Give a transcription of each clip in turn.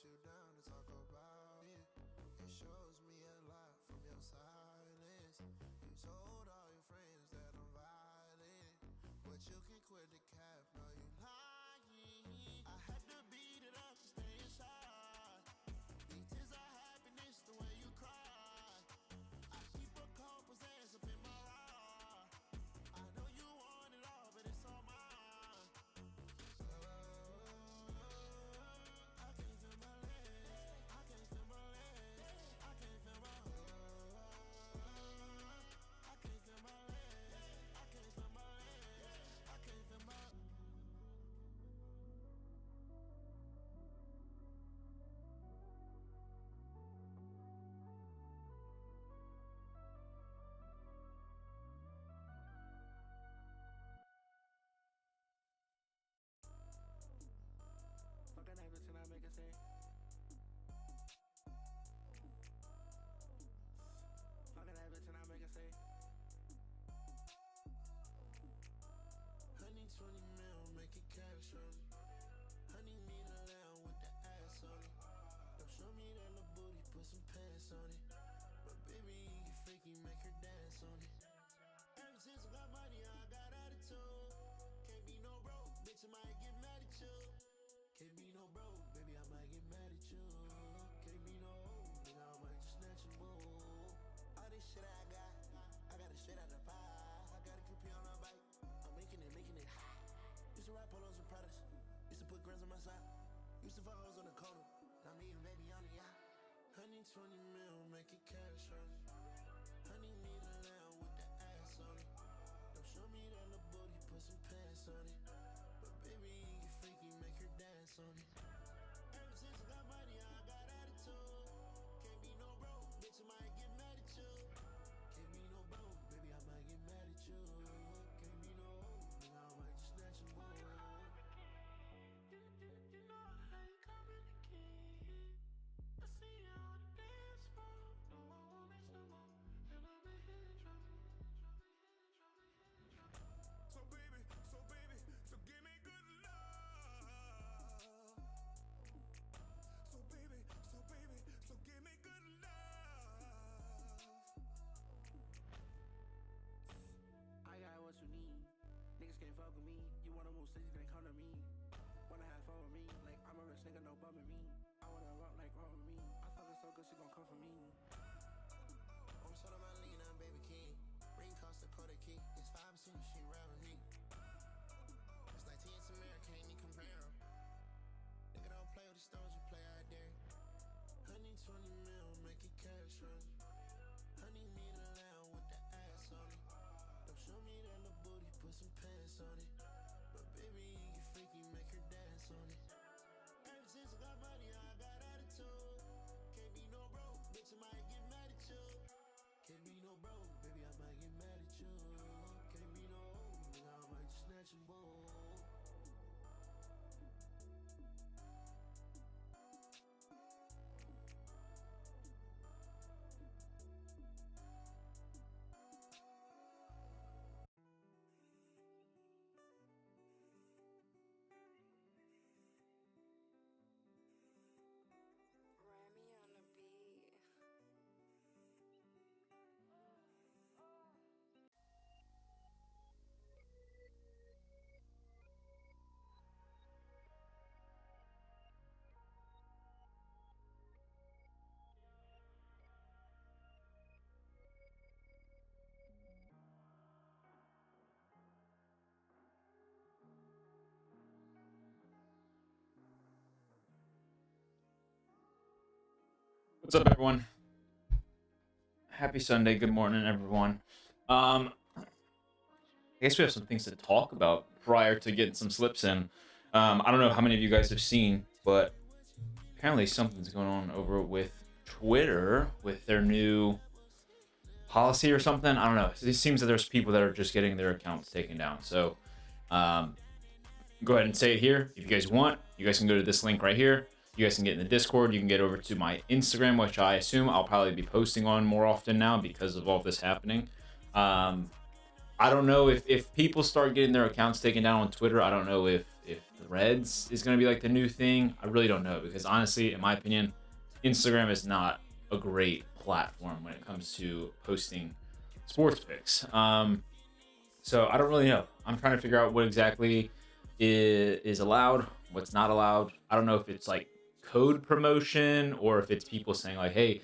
you down to talk about it. It shows me a lot from your silence. You told all your friends that I'm violent, but you can quit the cap, no you lying. I had to beat it up to stay inside. These tears are happiness, the way you cry. I keep a compass up in my ride. I know you want it all, but it's all mine. I can't feel my legs. I can't feel my legs. I can't feel my. I can't feel my legs. I can't feel my legs. I can't feel my. Fuck that bitch and I make her say. Fuck that bitch and I make her say. 120 mil, make it cash on it. Honey need a lamb with the ass on it. Don't show me that little booty, put some pants on it. But baby, you freaky, make her dance on it. Ever since I got money, I got attitude. Can't be no broke, bitch, I might get mad at you. Can't be no broke, baby, I might get mad at you. Can't be no hoe, nigga, I might just snatch a boo. All this shit I got it straight out the pie. I got a coupé on my bike, I'm making it hot. Used to ride polos and products, used to put grams on my side. Used to fuck hoes on the corner, now me and baby on the yacht. 120 mil, make it cash on it. Honey need a lamb with the ass on it. Don't show me that little booty, put some pants on it. But baby, you freaky, make her dance on it. Ever since I got money, I got attitude. Can't be no broke, bitch, I might get mad at you. Can't be no broke, baby, I might get mad at you. Can't be no hoe, nigga, I might just snatch a boo. You know I ain't coming again. I see you on the dance floor. No, I won't miss no more. And I'll be here trouble. So baby, so give me good love. So baby, so give me good love. I got what you need. Niggas can't fuck with me. You wanna move cities, then come to me. Wanna have fun with me, like I'm a rich nigga, no bumming me. I wanna rock like rock with me. I fuck her so good, she gon' come for me. I'm sort of my lean, I'm baby king. Ring cost a quarter key. It's 5% she ride with me. It's like TNT America, can't even compare 'em. Nigga don't play with the stones, you play out there. Honey 20 mil, make it cash on it. Honey need a lamb with the ass on it. Don't show me that little booty, put some pants on it. But baby, you freaky, make her dance on it. Ever since I got money, I got attitude. Can't be no broke, bitch, I might get mad at you. Can't be no broke, baby, I might get mad at you. Can't be no hoe, nigga, I might just snatch a boo. Remy on the beat. What's up, everyone? Happy Sunday. Good morning, everyone. I guess we have some things to talk about prior to getting some slips in. I don't know how many of you guys have seen, but apparently something's going on over with Twitter with their new policy or something. I don't know. It seems that there's people that are just getting their accounts taken down. So go ahead and say it here. If you guys want, you guys can go to this link right here. You guys can get in the Discord. You can get over to my Instagram, which I assume I'll probably be posting on more often now because of all this happening. I don't know if people start getting their accounts taken down on Twitter. I don't know if if Threads is going to be like the new thing. I really don't know, because honestly, in my opinion, Instagram is not a great platform when it comes to posting sports picks. So I don't really know. I'm trying to figure out what exactly is allowed, what's not allowed. I don't know if it's like code promotion or if it's people saying like, hey,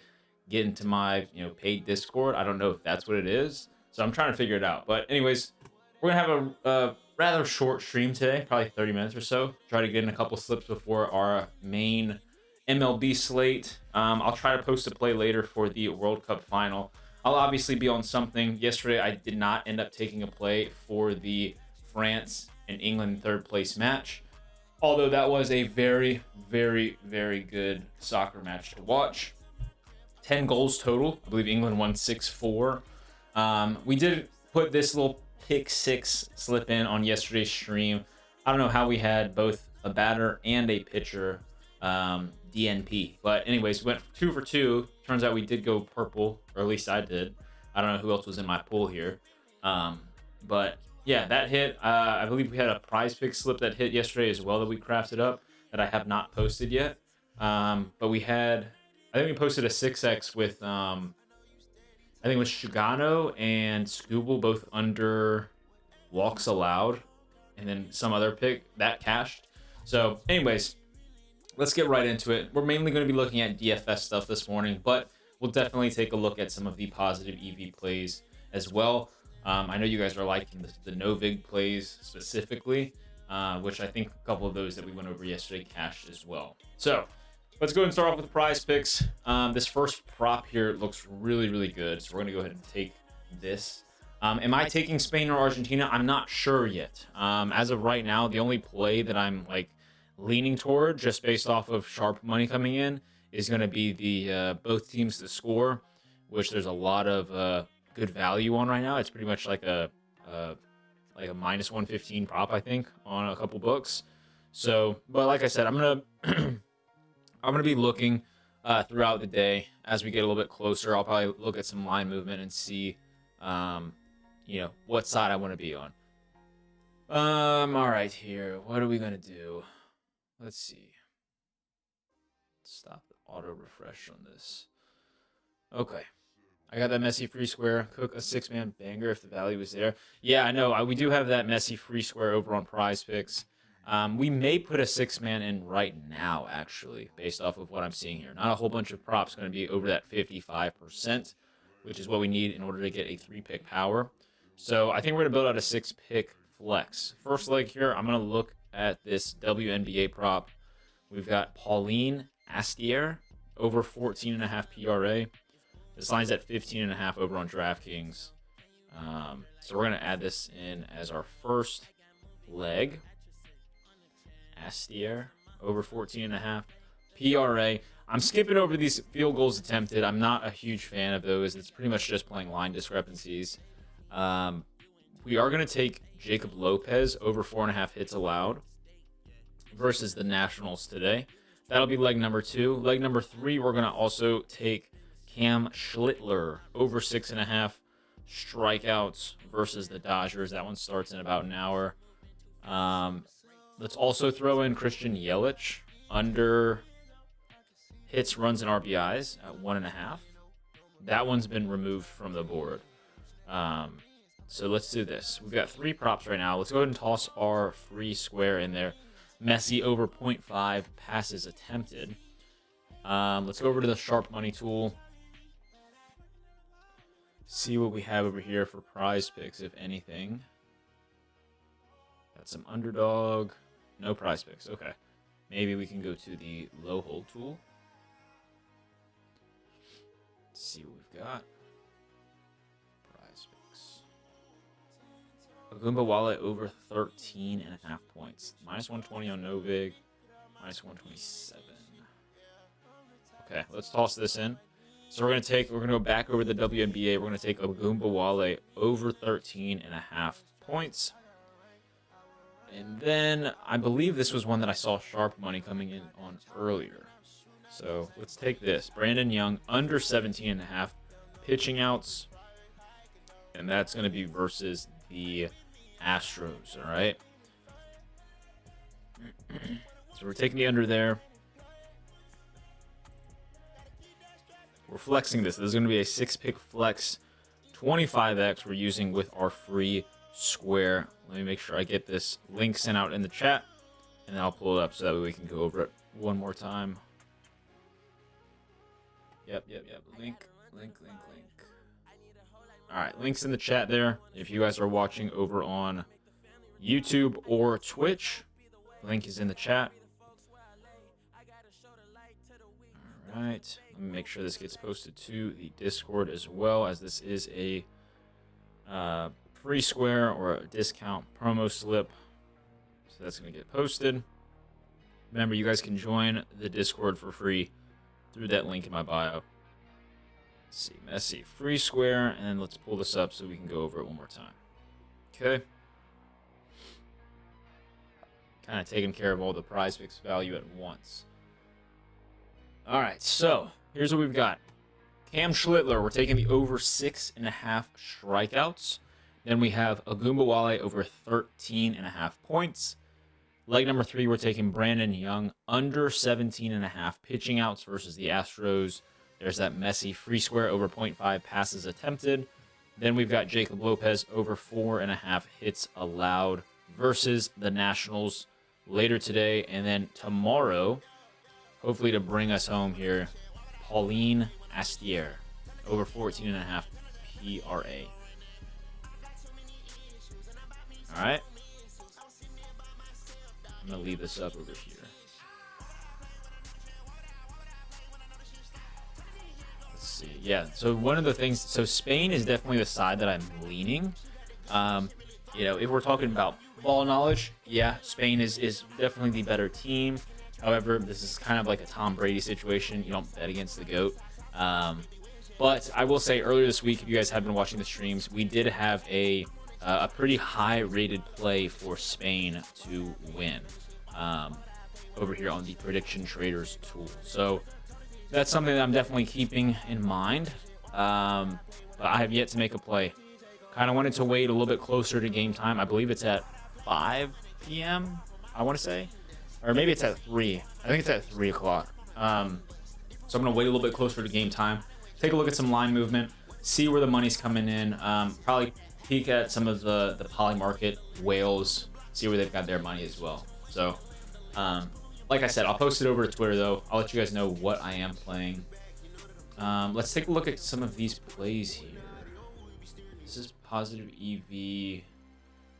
get into my paid Discord. I don't know if that's what it is. So I'm trying to figure it out. But anyways, we're gonna have a rather short stream today, probably 30 minutes or so. Try to get in a couple slips before our main MLB slate. I'll try to post a play later for the World Cup final. I'll obviously be on something. Yesterday, I did not end up taking a play for the France and England third place match, although that was a very, very, very good soccer match to watch. 10 goals total. I believe England won 6-4. We did put this little pick six slip in on yesterday's stream. I don't know how we had both a batter and a pitcher DNP, but anyways, we went 2 for 2. Turns out we did go purple, or at least I did. I don't know who else was in my pool here, but yeah, that hit. I believe we had a prize pick slip that hit yesterday as well that we crafted up that I have not posted yet. But we had, I think we posted a 6x with I think it was Shigano and Scooble both under walks allowed, and then some other pick that cashed. So anyways, let's get right into it. We're mainly going to be looking at DFS stuff this morning, but we'll definitely take a look at some of the positive EV plays as well. I know you guys are liking the no-vig plays specifically, which I think a couple of those that we went over yesterday cashed as well. So let's go and start off with prize picks. This first prop here looks really, really good. So we're going to go ahead and take this. Am I taking Spain or Argentina? I'm not sure yet. As of right now, the only play that I'm leaning toward, just based off of sharp money coming in, is going to be the both teams to score, which there's a lot of good value on right now. It's pretty much like a minus 115 prop, I think, on a couple books. So, but like I said, I'm gonna be looking throughout the day as we get a little bit closer. I'll probably look at some line movement and see, what side I want to be on. All right, here. What are we gonna do? Let's see. Stop the auto refresh on this. Okay. I got that Messi free square. Cook a 6-man banger if the value is there. Yeah, I know. We do have that Messi free square over on Prize Picks. We may put a 6-man in right now, actually, based off of what I'm seeing here. Not a whole bunch of props going to be over that 55%, which is what we need in order to get a 3-pick power. So I think we're going to build out a 6-pick flex. First leg here, I'm going to look at this WNBA prop. We've got Pauline Astier over 14.5 PRA. This line's at 15.5 over on DraftKings. So we're going to add this in as our first leg. Astier over 14.5 PRA. I'm skipping over these field goals attempted. I'm not a huge fan of those. It's pretty much just playing line discrepancies. We are going to take Jacob Lopez over 4.5 hits allowed versus the Nationals today. That'll be leg number 2. Leg number 3, we're going to also take Cam Schlittler over 6.5 strikeouts versus the Dodgers. That one starts in about an hour. Let's also throw in Christian Yelich under hits, runs, and RBIs at 1.5. That one's been removed from the board. So let's do this. We've got 3 props right now. Let's go ahead and toss our free square in there. Messi over 0.5 passes attempted. Let's go over to the sharp money tool. See what we have over here for prize picks, if anything. Got some underdog. No prize picks. Okay. Maybe we can go to the low hold tool. Let's see what we've got. Prize picks. Agumba Wallet over 13.5 points. Minus 120 on Novig. Minus 127. Okay, let's toss this in. So we're gonna go back over the WNBA. We're gonna take Agumba Wale over 13.5 points. And then I believe this was one that I saw sharp money coming in on earlier. So let's take this. Brandon Young under 17.5 pitching outs. And that's gonna be versus the Astros, all right? So we're taking the under there. We're flexing this. This is going to be a 6-pick flex, 25x we're using with our free square. Let me make sure I get this link sent out in the chat, and then I'll pull it up so that way we can go over it one more time. Yep. Link. All right, links in the chat there. If you guys are watching over on YouTube or Twitch, link is in the chat. All right, let me make sure this gets posted to the Discord as well, as this is a free square or a discount promo slip. So that's going to get posted. Remember, you guys can join the Discord for free through that link in my bio. Let's see, Messi, free square, and let's pull this up so we can go over it one more time. Okay. Kind of taking care of all the prize picks value at once. All right, so here's what we've got. Cam Schlittler, we're taking the over 6.5 strikeouts. Then we have Agumbawale over 13.5 points. Leg number 3, we're taking Brandon Young under 17.5 pitching outs versus the Astros. There's that Messi free square over 0.5 passes attempted. Then we've got Jacob Lopez over 4.5 hits allowed versus the Nationals later today. And then tomorrow, hopefully to bring us home here, Pauline Astier over 14.5 PRA. All right. I'm going to leave this up over here. Let's see. Yeah, so one of the things, so Spain is definitely the side that I'm leaning. You know, if we're talking about ball knowledge, yeah, Spain is definitely the better team. However, this is kind of like a Tom Brady situation. You don't bet against the GOAT. But I will say earlier this week, if you guys have been watching the streams, we did have a pretty high-rated play for Spain to win over here on the Prediction Traders tool. So that's something that I'm definitely keeping in mind. But I have yet to make a play. Kind of wanted to wait a little bit closer to game time. I believe it's at 5 p.m., I want to say. Or maybe it's at 3. I think it's at 3 o'clock. So I'm going to wait a little bit closer to game time. Take a look at some line movement. See where the money's coming in. Probably peek at some of the poly market whales. See where they've got their money as well. So, like I said, I'll post it over to Twitter, though. I'll let you guys know what I am playing. Let's take a look at some of these plays here. This is positive EV.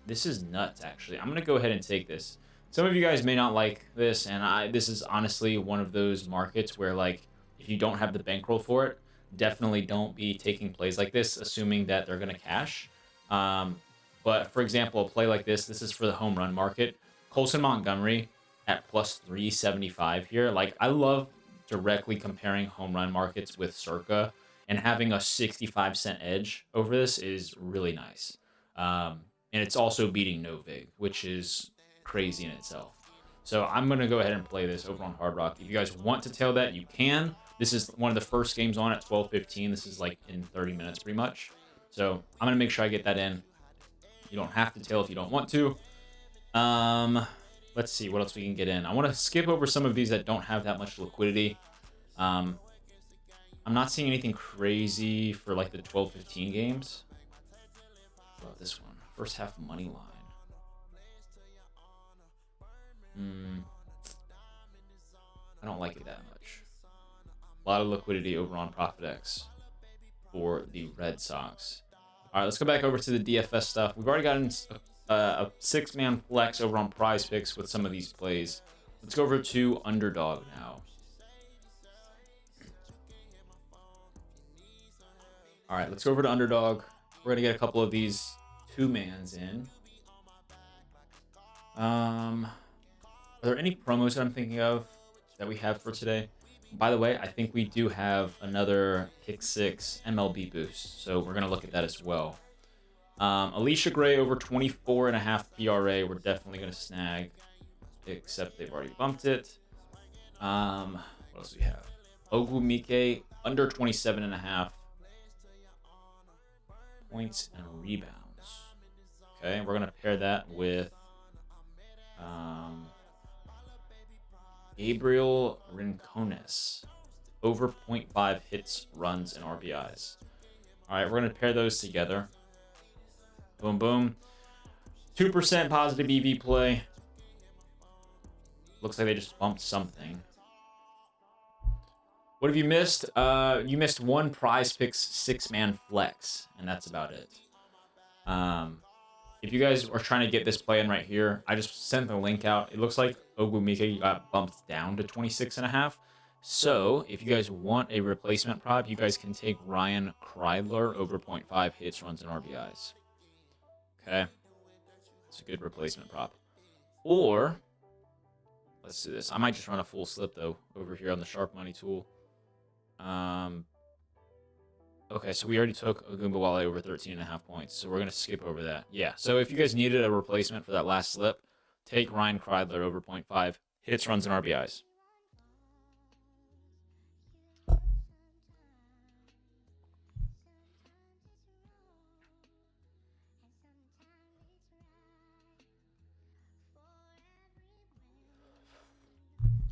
This is nuts, actually. I'm going to go ahead and take this. Some of you guys may not like this, and this is honestly one of those markets where, like, if you don't have the bankroll for it, definitely don't be taking plays like this, assuming that they're going to cash. But, for example, a play like this is for the home run market. Colson Montgomery at plus 375 here. Like, I love directly comparing home run markets with Circa, and having a 65-cent edge over this is really nice. And it's also beating No Vig, which is crazy in itself. So I'm going to go ahead and play this over on Hard Rock. If you guys want to tail that, you can. This is one of the first games on at 12:15. This is like in 30 minutes pretty much. So I'm going to make sure I get that in. You don't have to tail if you don't want to. Let's see what else we can get in. I want to skip over some of these that don't have that much liquidity. I'm not seeing anything crazy for like the 12:15 games. What about this one? First half money line. I don't like it that much. A lot of liquidity over on ProfitX for the Red Sox. All right, let's go back over to the DFS stuff. We've already gotten a 6-man flex over on Prize Picks with some of these plays. Let's go over to Underdog now. All right, let's go over to Underdog. We're going to get a couple of these 2-mans in. Are there any promos that I'm thinking of that we have for today? By the way, I think we do have another Pick 6 MLB boost, so we're going to look at that as well. Alicia Gray over 24.5 PRA, we're definitely going to snag, except they've already bumped it. What else do we have? Ogumike under 27.5 points and rebounds. Okay, we're going to pair that with Gabriel Rincones. Over 0.5 hits, runs, and RBIs. All right, we're going to pair those together. Boom, boom. 2% positive EV play. Looks like they just bumped something. What have you missed? You missed one Prize Picks 6-man flex, and that's about it. If you guys are trying to get this play in right here, I just sent the link out. It looks like Ogwumike got bumped down to 26.5. So if you guys want a replacement prop, you guys can take Ryan Kreidler over 0.5 hits, runs, and RBIs. Okay. It's a good replacement prop. Or, let's do this. I might just run a full slip, though, over here on the Sharp Money tool. Okay, so we already took Ogunbowale over 13.5 points, so we're going to skip over that. Yeah, so if you guys needed a replacement for that last slip, take Ryan Kreidler over 0.5 hits, runs, and RBIs.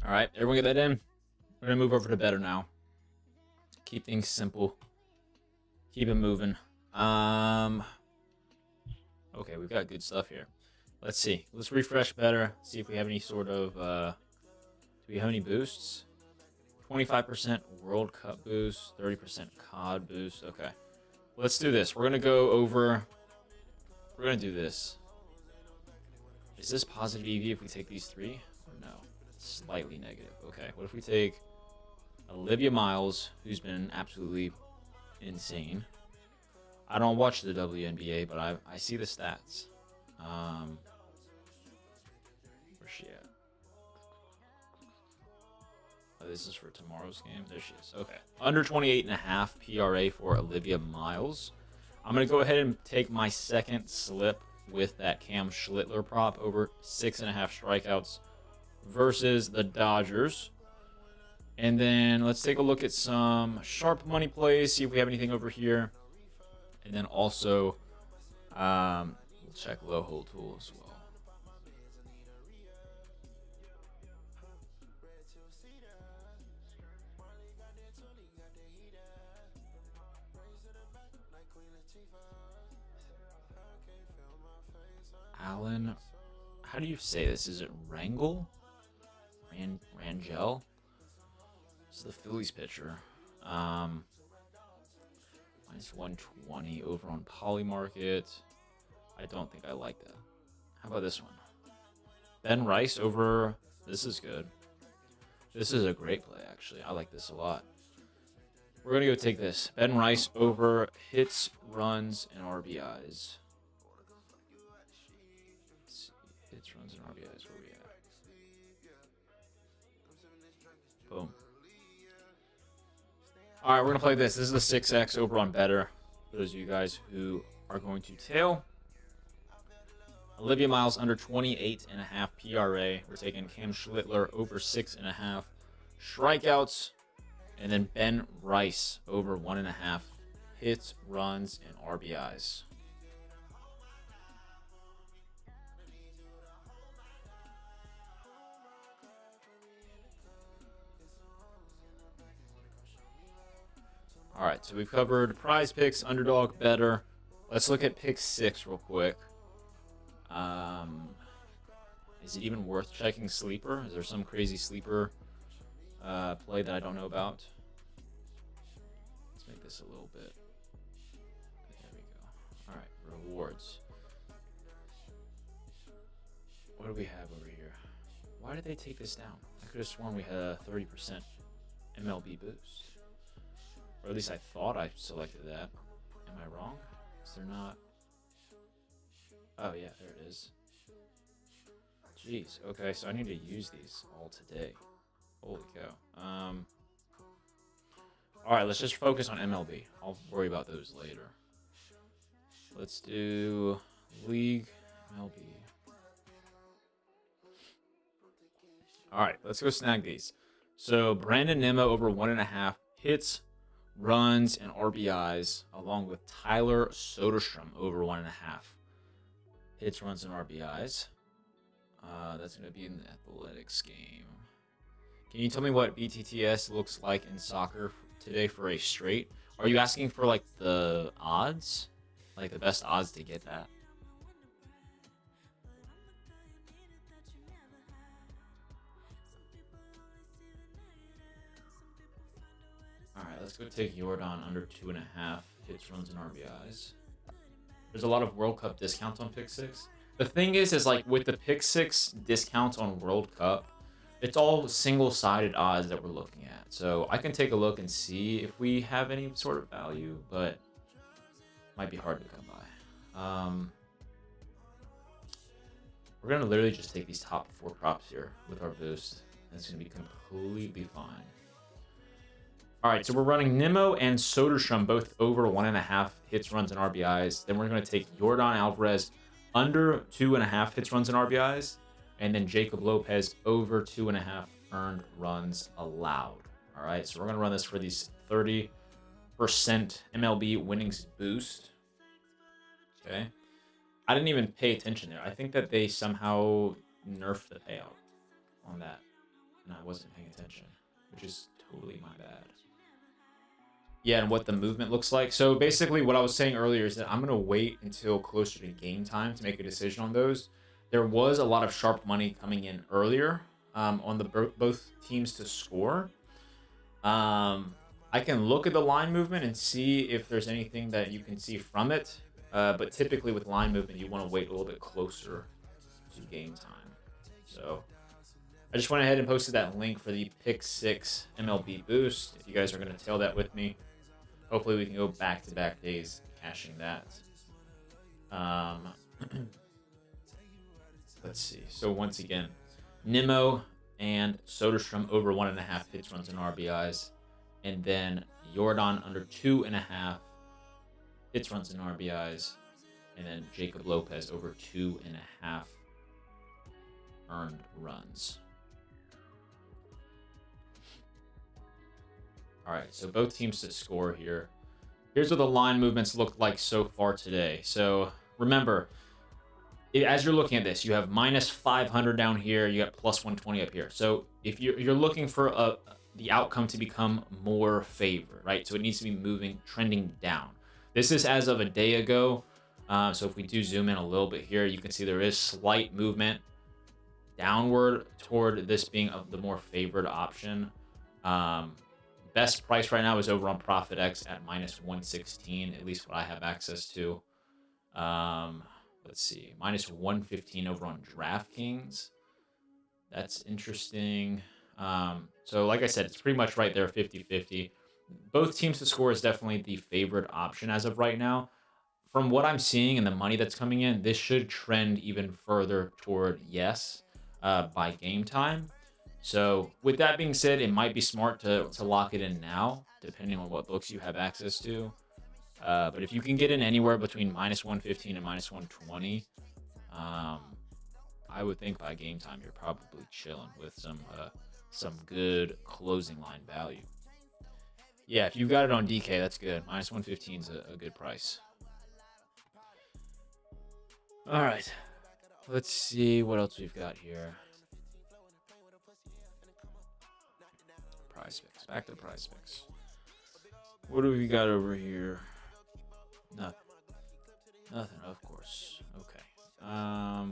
All right, everyone get that in? We're going to move over to better now. Keep things simple. Keep it moving. Okay, we've got good stuff here. Let's see. Let's refresh better. See if we have any sort of... do we have any boosts? 25% World Cup boost. 30% COD boost. Okay. Let's do this. We're going to go over... We're going to do this. Is this positive EV if we take these three? Or no? Slightly negative. Okay. What if we take Olivia Miles, who's been absolutely insane. I don't watch the WNBA, but I see the stats. Where's she at? Oh, this is for tomorrow's game. There she is. Okay. Under 28.5 PRA for Olivia Miles. I'm going to go ahead and take my second slip with that Cam Schlittler prop over 6.5 strikeouts versus the Dodgers. And then let's take a look at some sharp money plays, see if we have anything over here. And then also, we'll check low hold tool as well. Alan, how do you say this? Is it Rangel? Rangel? This is the Phillies pitcher. Minus 120 over on Polymarket. I don't think I like that. How about this one? Ben Rice over... This is good. This is a great play, actually. I like this a lot. We're going to go take this. Ben Rice over hits, runs, and RBIs. Let's see. Hits, runs, and RBIs. Where we at? Boom. All right, we're going to play this. This is the 6X over on Better. For those of you guys who are going to tail. Olivia Miles under 28.5 PRA. We're taking Cam Schlittler over 6.5 strikeouts. And then Ben Rice over 1.5 hits, runs, and RBIs. All right, so we've covered prize picks, underdog, better. Let's look at pick 6 real quick. Is it even worth checking sleeper? Is there some crazy sleeper play that I don't know about? Let's make this a little bit. There we go. All right, rewards. What do we have over here? Why did they take this down? I could have sworn we had a 30% MLB boost. Or at least I thought I selected that. Am I wrong? Is there not? Oh, yeah, there it is. Jeez. Okay, so I need to use these all today. Holy cow. All right, let's just focus on MLB. I'll worry about those later. Let's do League MLB. All right, let's go snag these. So Brandon Nimmo over 1.5 hits, runs, and RBIs, along with Tyler Soderstrom over 1.5 hits, runs, and RBIs. That's going to be in the Athletics game. Can you tell me what BTTS looks like in soccer today for a straight? Are you asking for like the odds? Like the best odds to get that? Alright, let's go take Jordan under 2.5 hits, runs, and RBIs. There's a lot of World Cup discounts on Pick 6. The thing is like with the Pick 6 discounts on World Cup, it's all single-sided odds that we're looking at. So I can take a look and see if we have any sort of value, but it might be hard to come by. We're going to literally just take these top 4 props here with our boost. And it's going to be completely fine. All right, so we're running Nimmo and Soderstrom both over 1.5 hits, runs, and RBIs. Then we're going to take Jordan Alvarez under 2.5 hits, runs, and RBIs. And then Jacob Lopez over 2.5 earned runs allowed. All right, so we're going to run this for these 30% MLB winnings boost. Okay. I didn't even pay attention there. I think that they somehow nerfed the payout on that. And I wasn't paying attention, which is totally my bad. Yeah, and what the movement looks like. So basically what I was saying earlier is that I'm going to wait until closer to game time to make a decision on those. There was a lot of sharp money coming in earlier on the both teams to score. I can look at the line movement and see if there's anything that you can see from it. But typically with line movement, you want to wait a little bit closer to game time. So I just went ahead and posted that link for the Pick 6 MLB boost. If you guys are going to tail that with me, hopefully we can go back-to-back days cashing that. Let's see. So once again, Nimmo and Soderstrom over 1.5 hits, runs, and RBIs. And then Jordan under 2.5 hits, runs, and RBIs. And then Jacob Lopez over 2.5 earned runs. All right, so both teams to score here. Here's what the line movements look like so far today. So remember, as you're looking at this, you have minus 500 down here. You got plus 120 up here. So if you're looking for the outcome to become more favored, right? So it needs to be moving, trending down. This is as of a day ago. So if we do zoom in a little bit here, you can see there is slight movement downward toward this being the more favored option. Best price right now is over on ProfitX at minus 116, at least what I have access to. Let's see, minus 115 over on DraftKings. That's interesting. So like I said, it's pretty much right there, 50-50. Both teams to score is definitely the favorite option as of right now. From what I'm seeing and the money that's coming in, this should trend even further toward yes by game time. So with that being said, it might be smart to lock it in now, depending on what books you have access to. But if you can get in anywhere between minus 115 and minus 120, I would think by game time you're probably chilling with some good closing line value. Yeah, if you got it on DK, that's good. Minus 115 is a good price. All right, let's see what else we've got here. Prize Picks. Back to Prize Picks. What do we got over here? Nothing. Nothing, of course. Okay.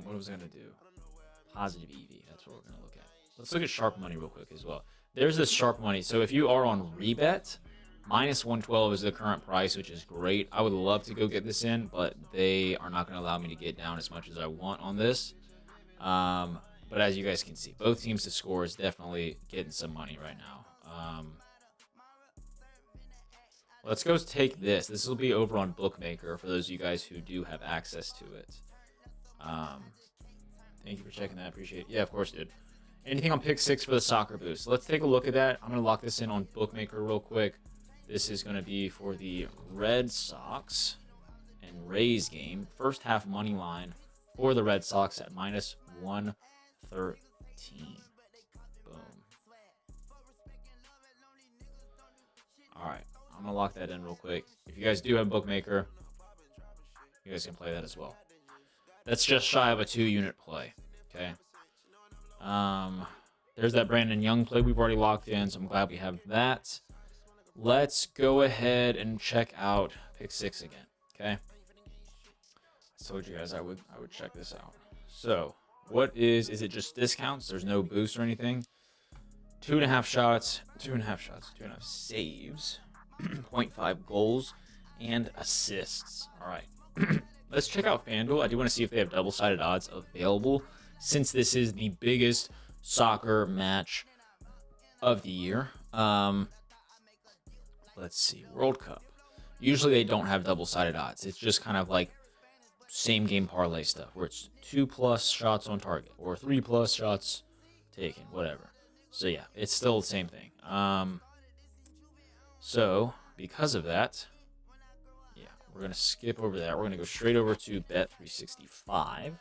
What was I gonna do? Positive EV. That's what we're gonna look at. Let's look at sharp money real quick as well. There's this sharp money. So if you are on Rebet, minus 112 is the current price, which is great. I would love to go get this in, but they are not gonna allow me to get down as much as I want on this. But as you guys can see, both teams to score is definitely getting some money right now. Let's go take this. This will be over on Bookmaker for those of you guys who do have access to it. Thank you for checking that. Appreciate it. Yeah, of course, dude. Anything on Pick 6 for the soccer boost? Let's take a look at that. I'm going to lock this in on Bookmaker real quick. This is going to be for the Red Sox and Rays game. First half money line for the Red Sox at minus 113. Boom. All right. I'm going to lock that in real quick. If you guys do have Bookmaker, you guys can play that as well. That's just shy of a 2-unit play. Okay. there's that Brandon Young play we've already locked in, so I'm glad we have that. Let's go ahead and check out pick 6 again. Okay. I told you guys I would check this out. So what is it just discounts? There's no boost or anything. 2.5 shots, 2.5 saves, 0.5 goals, and assists. All right. Let's check out FanDuel. I do want to see if they have double-sided odds available, since this is the biggest soccer match of the year. Let's see, World Cup. Usually they don't have double-sided odds. It's just kind of like same game parlay stuff, where it's 2+ shots on target or 3+ shots taken, whatever. So yeah, it's still the same thing. So because of that, yeah, we're gonna skip over that. We're gonna go straight over to Bet365.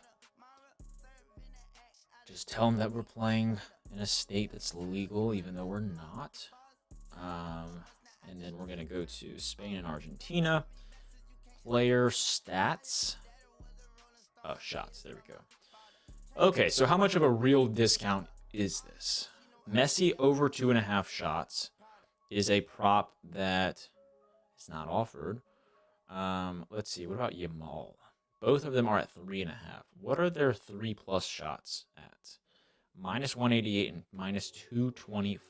Just tell them that we're playing in a state that's legal, even though we're not. And then we're gonna go to Spain and Argentina. Player stats. Oh, shots. There we go. Okay, so how much of a real discount is this? Messi over 2.5 shots is a prop that is not offered. Let's see. What about Yamal? Both of them are at 3.5. What are their 3+ shots at? -188 and -225.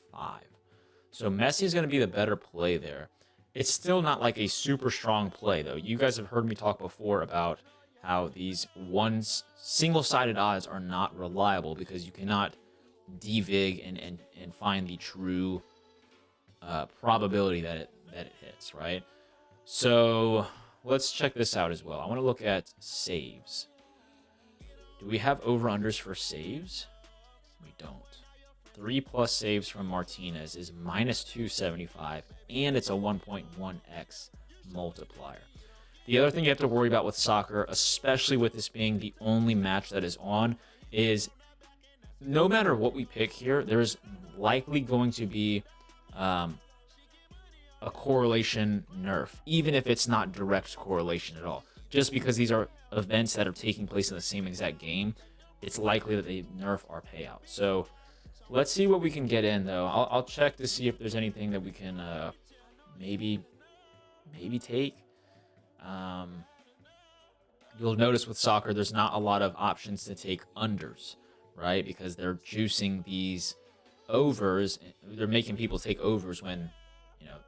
So Messi is going to be the better play there. It's still not like a super strong play, though. You guys have heard me talk before about how these single-sided odds are not reliable because you cannot devig and find the true probability that it hits, right? So let's check this out as well. I want to look at saves. Do we have over-unders for saves? We don't. 3+ saves from Martinez is -275, and it's a 1.1x multiplier. The other thing you have to worry about with soccer, especially with this being the only match that is on, is no matter what we pick here, there's likely going to be a correlation nerf, even if it's not direct correlation at all. Just because these are events that are taking place in the same exact game, it's likely that they nerf our payout. So let's see what we can get in, though. I'll check to see if there's anything that we can maybe take. You'll notice with soccer, there's not a lot of options to take unders, right? Because they're juicing these overs. They're making people take overs when,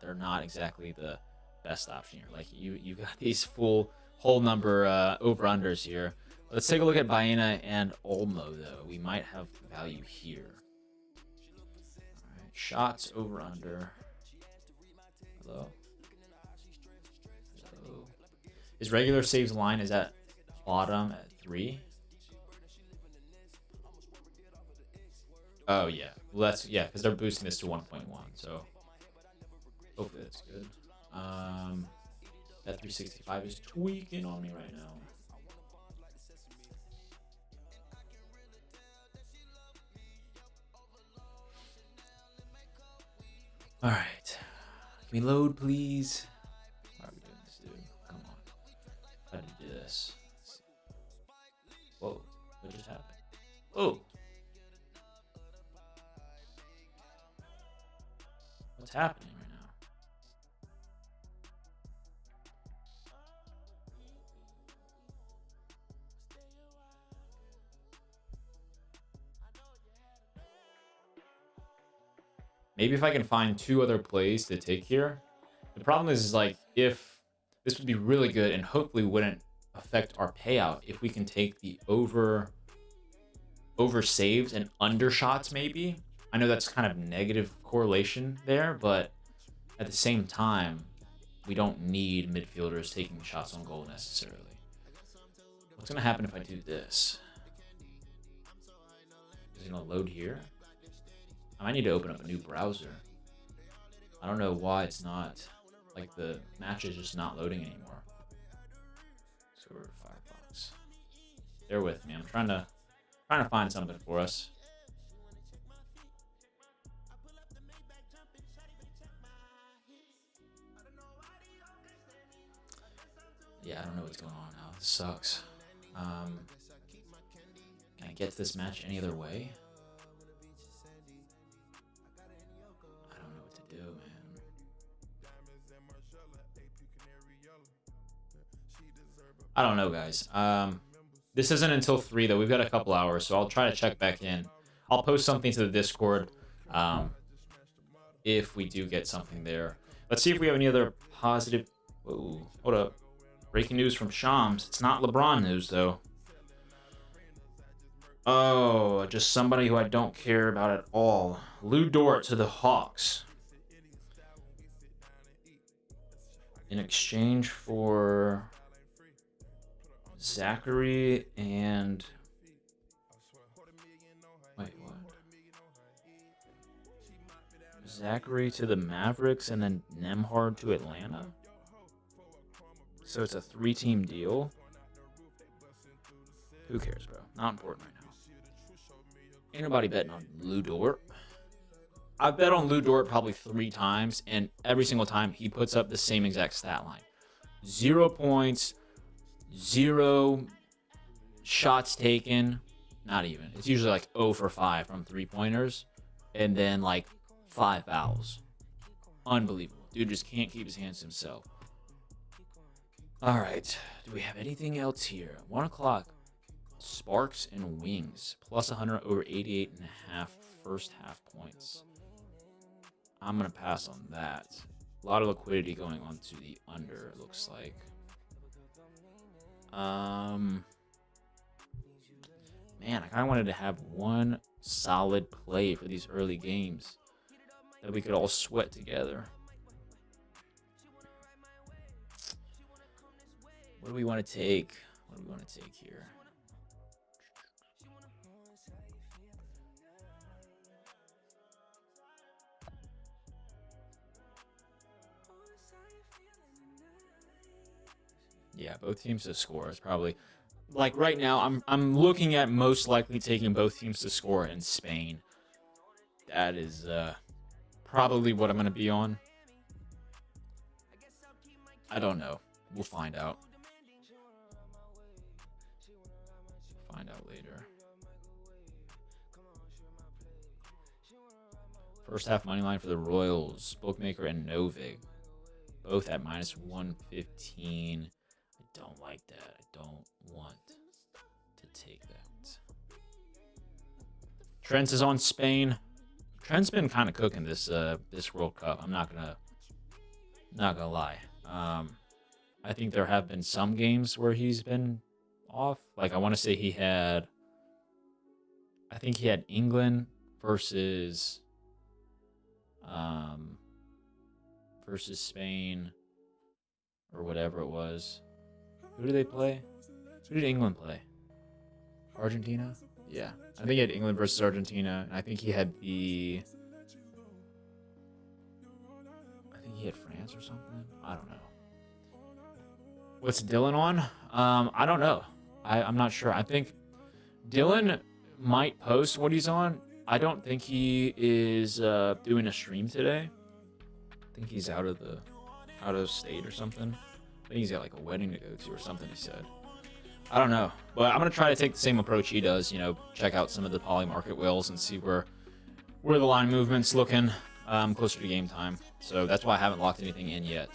they're not exactly the best option here. Like you've got these whole number over-unders here. Let's take a look at Baena and Olmo, though. We might have value here. All right, shots over-under. Hello. His regular saves line is at bottom at 3. Oh yeah, well because they're boosting this to 1.1. So hopefully that's good. That 365 is tweaking on me right now. All right, can we load, please? Why are we doing this, dude? Come on. How do you do this? Whoa, what just happened? Oh. What's happening right now? Maybe if I can find 2 other plays to take here. The problem is like, if this would be really good and hopefully wouldn't affect our payout if we can take the over saves and under shots maybe. I know that's kind of negative correlation there, but at the same time, we don't need midfielders taking shots on goal necessarily. What's going to happen if I do this? Is it going to load here? I might need to open up a new browser. I don't know why it's not, like the match is just not loading anymore. Let's go over to Firefox. Bear with me. I'm trying to find something for us. Yeah, I don't know what's going on now. This sucks. Can I get to this match any other way? I don't know, guys. This isn't until 3, though. We've got a couple hours, so I'll try to check back in. I'll post something to the Discord if we do get something there. Let's see if we have any other positive... Whoa, hold up. Breaking news from Shams. It's not LeBron news, though. Oh, just somebody who I don't care about at all. Lou Dort to the Hawks. In exchange for Zachary and... Wait, what? Zachary to the Mavericks and then Nembhard to Atlanta? So it's a 3-team deal? Who cares, bro? Not important right now. Ain't nobody betting on Lou Dort. I've bet on Lou Dort probably 3 times, and every single time he puts up the same exact stat line. 0 points, 0 shots taken, not even. It's usually like 0 for 5 from 3-pointers, and then like 5 fouls. Unbelievable. Dude just can't keep his hands to himself. All right, do we have anything else here? 1 o'clock. Sparks and Wings, plus 100 over 88.5 first half points. I'm going to pass on that. A lot of liquidity going on to the under, it looks like. Man, I kind of wanted to have one solid play for these early games that we could all sweat together. What do we want to take? What do we want to take here? Yeah, both teams to score is probably like right now. I'm looking at most likely taking both teams to score in Spain. That is probably what I'm going to be on. I don't know. We'll find out. Find out later. First half money line for the Royals, Bookmaker and Novig, both at minus 115. I don't like that. I don't want to take that. Trent is on Spain. Trent's been kind of cooking this World Cup. I'm not gonna lie. I think there have been some games where he's been off. Like I want to say I think he had England versus Spain or whatever it was. Who did they play? Who did England play? Argentina? Yeah. I think he had England versus Argentina. And I think he had France or something. I don't know. What's Dylan on? I don't know. I'm not sure. I think Dylan might post what he's on. I don't think he is doing a stream today. I think he's out of state or something. I think he's got like a wedding to go to or something, he said. I don't know. But I'm going to try to take the same approach he does, check out some of the poly market whales and see where the line movement's looking closer to game time. So that's why I haven't locked anything in yet.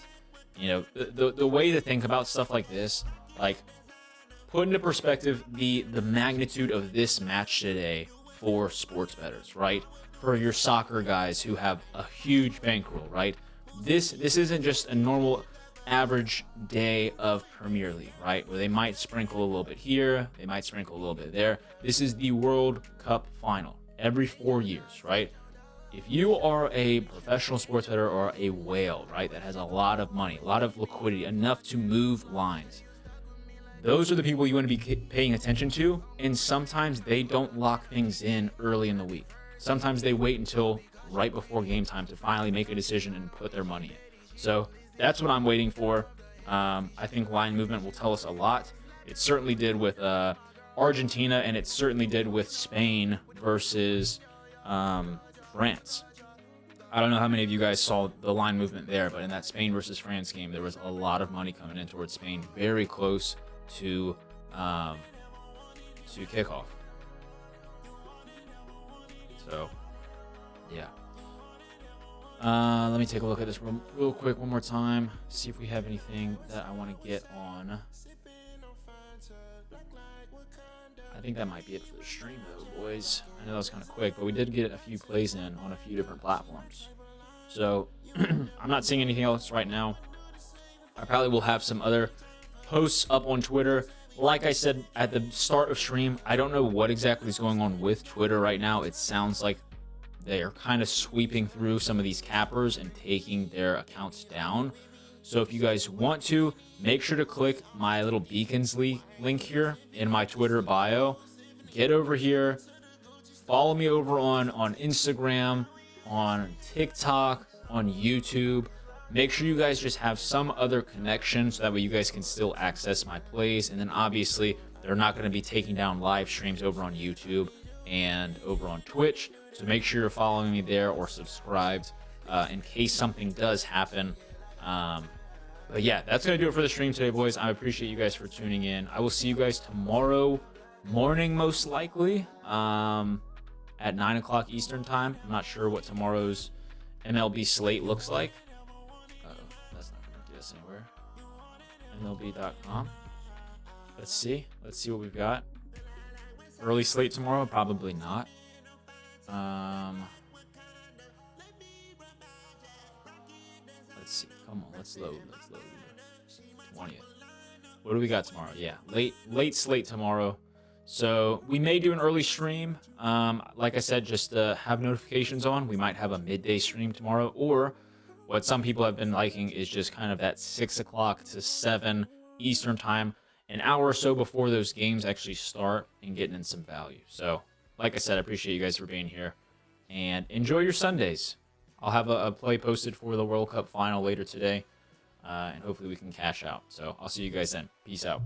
The way to think about stuff like this, like put into perspective the magnitude of this match today for sports bettors, right? For your soccer guys who have a huge bankroll, right? This isn't just a normal average day of Premier League, right? Where they might sprinkle a little bit here, they might sprinkle a little bit there. This is the World Cup final every 4 years, right? If you are a professional sports bettor or a whale, right, that has a lot of money, a lot of liquidity, enough to move lines, those are the people you want to be paying attention to. And sometimes they don't lock things in early in the week. Sometimes they wait until right before game time to finally make a decision and put their money in. So that's what I'm waiting for. I think line movement will tell us a lot. It certainly did with Argentina, and it certainly did with Spain versus France. I don't know how many of you guys saw the line movement there, but in that Spain versus France game, there was a lot of money coming in towards Spain, very close to kickoff. So, yeah. Let me take a look at this real quick one more time. See if we have anything that I want to get on. think that might be it for the stream, though, boys. I know that was kind of quick, but we did get a few plays in on a few different platforms. So I'm not seeing anything else right now. I probably will have some other posts up on Twitter. Like I said at the start of stream, I don't know what exactly is going on with Twitter right now. It sounds like they are kind of sweeping through some of these cappers and taking their accounts down. So if you guys want to, make sure to click my little Beacons link here in my Twitter bio. Get over here. Follow me over on Instagram, on TikTok, on YouTube. Make sure you guys just have some other connection so that way you guys can still access my plays. And then obviously they're not going to be taking down live streams over on YouTube and over on Twitch. So make sure you're following me there or subscribed in case something does happen. But yeah, that's going to do it for the stream today, boys. I appreciate you guys for tuning in. I will see you guys tomorrow morning, most likely, at 9 o'clock Eastern time. I'm not sure what tomorrow's MLB slate looks like. That's not going to get us anywhere. MLB.com. Let's see what we've got. Early slate tomorrow? Probably not. Let's see. Come on, let's load. 20th. What do we got tomorrow? Yeah, late slate tomorrow. So we may do an early stream. Like I said, just have notifications on. We might have a midday stream tomorrow, or what some people have been liking is just kind of that 6 o'clock to 7 Eastern time, an hour or so before those games actually start, and getting in some value. So, like I said, I appreciate you guys for being here, and enjoy your Sundays. I'll have a play posted for the World Cup final later today, and hopefully we can cash out. So I'll see you guys then. Peace out.